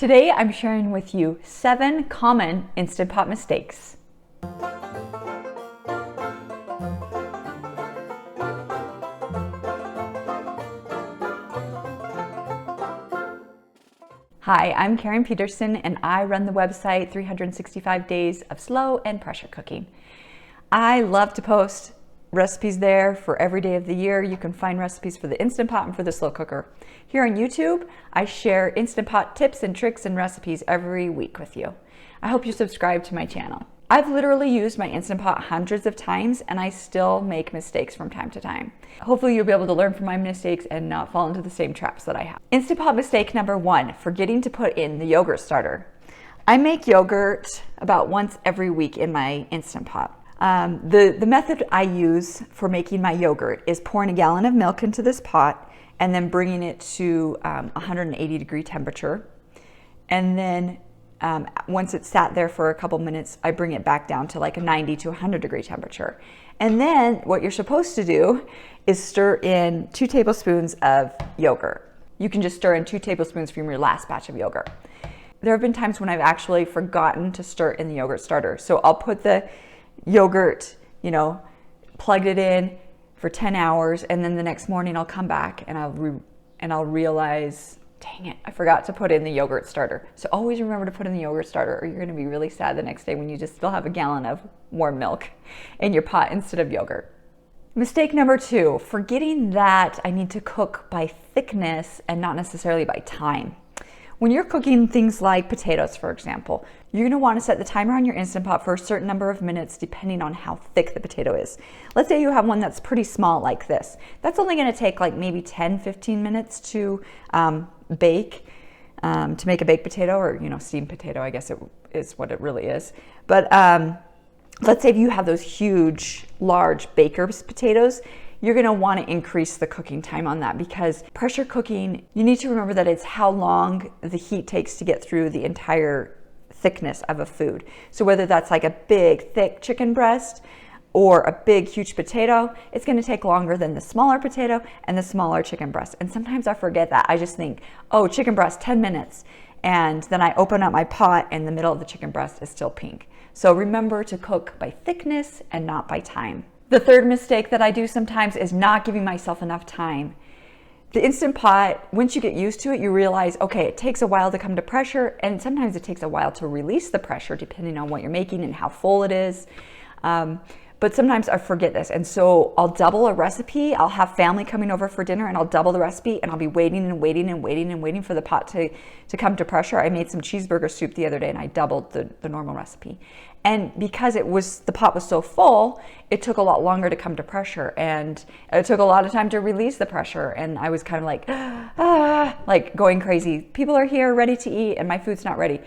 Today I'm sharing with you 7 common Instant Pot mistakes. Hi, I'm Karen Peterson and I run the website 365 Days of Slow and Pressure Cooking. I love to post recipes there for every day of the year. You can find recipes for the Instant Pot and for the slow cooker. Here on YouTube, I share Instant Pot tips and tricks and recipes every week with you. I hope you subscribe to my channel. I've literally used my Instant Pot hundreds of times and I still make mistakes from time to time. Hopefully you'll be able to learn from my mistakes and not fall into the same traps that I have. Instant Pot mistake number 1, forgetting to put in the yogurt starter. I make yogurt about once every week in my Instant Pot. The method I use for making my yogurt is pouring a gallon of milk into this pot and then bringing it to 180 degree temperature. And then once it's sat there for a couple minutes, I bring it back down to like a 90 to 100 degree temperature. And then what you're supposed to do is stir in 2 tablespoons of yogurt. You can just stir in 2 tablespoons from your last batch of yogurt. There have been times when I've actually forgotten to stir in the yogurt starter. So I'll put the yogurt, plugged it in for 10 hours, and then the next morning I'll come back and I'll realize, dang it, I forgot to put in the yogurt starter. So always remember to put in the yogurt starter or you're going to be really sad the next day when you just still have a gallon of warm milk in your pot instead of yogurt. Mistake number 2, forgetting that I need to cook by thickness and not necessarily by time. When you're cooking things like potatoes, for example, you're going to want to set the timer on your Instant Pot for a certain number of minutes depending on how thick the potato is. Let's say you have one that's pretty small like this. That's only going to take like maybe 10-15 minutes to bake, to make a baked potato or steamed potato, I guess it is what it really is. But let's say if you have those huge, large baker's potatoes, you're going to want to increase the cooking time on that because pressure cooking, you need to remember that it's how long the heat takes to get through the entire thickness of a food. So whether that's like a big, thick chicken breast or a big, huge potato, it's going to take longer than the smaller potato and the smaller chicken breast. And sometimes I forget that. I just think, oh, chicken breast, 10 minutes. And then I open up my pot and the middle of the chicken breast is still pink. So remember to cook by thickness and not by time. The third mistake that I do sometimes is not giving myself enough time. The Instant Pot, once you get used to it, you realize, okay, it takes a while to come to pressure, and sometimes it takes a while to release the pressure depending on what you're making and how full it is. But sometimes I forget this, and so I'll double a recipe. I'll have family coming over for dinner, and I'll double the recipe, and I'll be waiting and waiting and waiting and waiting for the pot to come to pressure. I made some cheeseburger soup the other day, and I doubled the normal recipe. And because the pot was so full, it took a lot longer to come to pressure, and it took a lot of time to release the pressure. And I was kind of like, like going crazy. People are here ready to eat, and my food's not ready.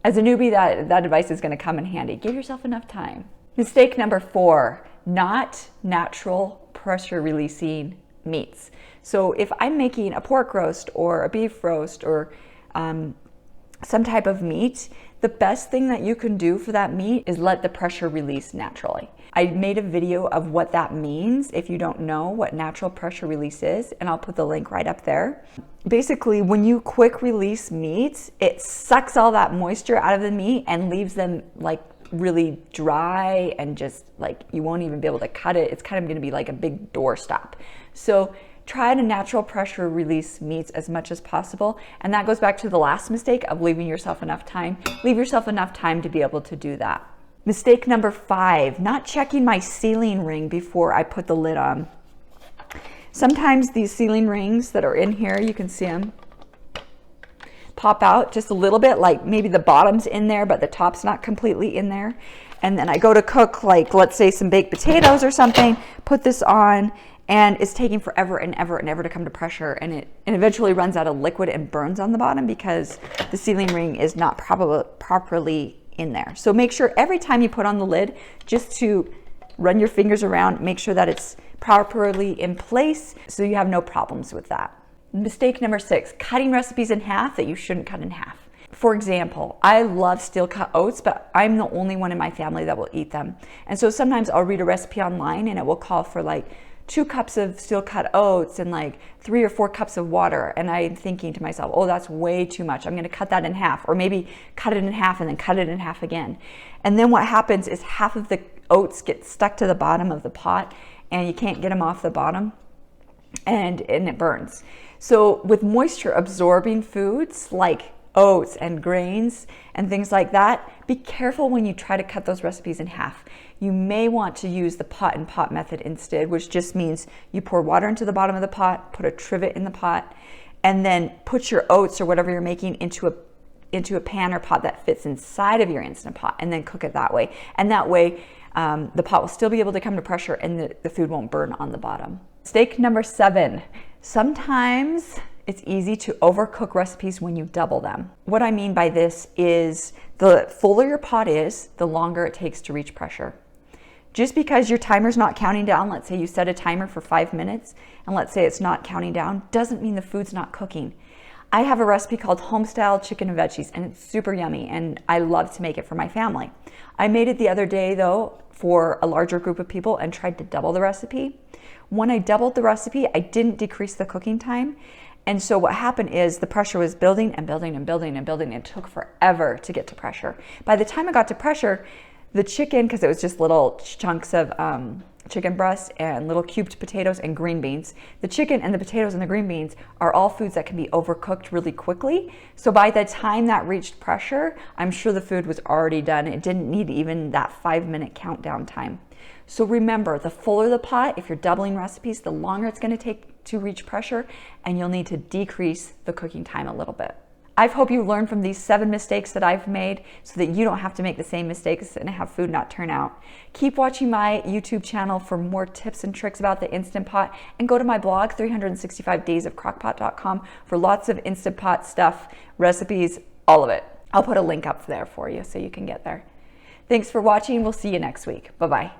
As a newbie, that advice is going to come in handy. Give yourself enough time. Mistake number 4, not natural pressure releasing meats. So if I'm making a pork roast or a beef roast or some type of meat, the best thing that you can do for that meat is let the pressure release naturally. I made a video of what that means if you don't know what natural pressure release is, and I'll put the link right up there. Basically, when you quick release meats, it sucks all that moisture out of the meat and leaves them like really dry and just like you won't even be able to cut it. It's kind of going to be like a big doorstop. So try to natural pressure release meats as much as possible. And that goes back to the last mistake of leaving yourself enough time. Leave yourself enough time to be able to do that. Mistake number 5, not checking my sealing ring before I put the lid on. Sometimes these sealing rings that are in here, you can see them, pop out just a little bit, like maybe the bottom's in there, but the top's not completely in there. And then I go to cook, like let's say some baked potatoes or something, put this on, and it's taking forever and ever and ever to come to pressure, and it eventually runs out of liquid and burns on the bottom because the sealing ring is not properly in there. So make sure every time you put on the lid, just to run your fingers around, make sure that it's properly in place so you have no problems with that. Mistake number 6, cutting recipes in half that you shouldn't cut in half. For example, I love steel cut oats, but I'm the only one in my family that will eat them. And so sometimes I'll read a recipe online and it will call for like 2 cups of steel cut oats and like 3 or 4 cups of water. And I'm thinking to myself, oh, that's way too much. I'm going to cut that in half, or maybe cut it in half and then cut it in half again. And then what happens is half of the oats get stuck to the bottom of the pot and you can't get them off the bottom, and it burns. So with moisture absorbing foods like oats and grains and things like that, be careful when you try to cut those recipes in half. You may want to use the pot and pot method instead, which just means you pour water into the bottom of the pot, put a trivet in the pot, and then put your oats or whatever you're making into a pan or pot that fits inside of your Instant Pot, and then cook it that way. And that way the pot will still be able to come to pressure and the food won't burn on the bottom. Mistake number 7. Sometimes it's easy to overcook recipes when you double them. What I mean by this is the fuller your pot is, the longer it takes to reach pressure. Just because your timer's not counting down, let's say you set a timer for 5 minutes, and let's say it's not counting down, doesn't mean the food's not cooking. I have a recipe called Homestyle Chicken and Veggies, and it's super yummy, and I love to make it for my family. I made it the other day, though, for a larger group of people and tried to double the recipe. When I doubled the recipe, I didn't decrease the cooking time. And so what happened is the pressure was building and building and building and building. It took forever to get to pressure. By the time I got to pressure, the chicken, because it was just little chunks of chicken breast and little cubed potatoes and green beans. The chicken and the potatoes and the green beans are all foods that can be overcooked really quickly. So by the time that reached pressure, I'm sure the food was already done. It didn't need even that 5-minute countdown time. So remember, the fuller the pot, if you're doubling recipes, the longer it's going to take to reach pressure, and you'll need to decrease the cooking time a little bit. I hope you learned from these 7 mistakes that I've made so that you don't have to make the same mistakes and have food not turn out. Keep watching my YouTube channel for more tips and tricks about the Instant Pot, and go to my blog, 365daysofcrockpot.com, for lots of Instant Pot stuff, recipes, all of it. I'll put a link up there for you so you can get there. Thanks for watching. We'll see you next week. Bye-bye.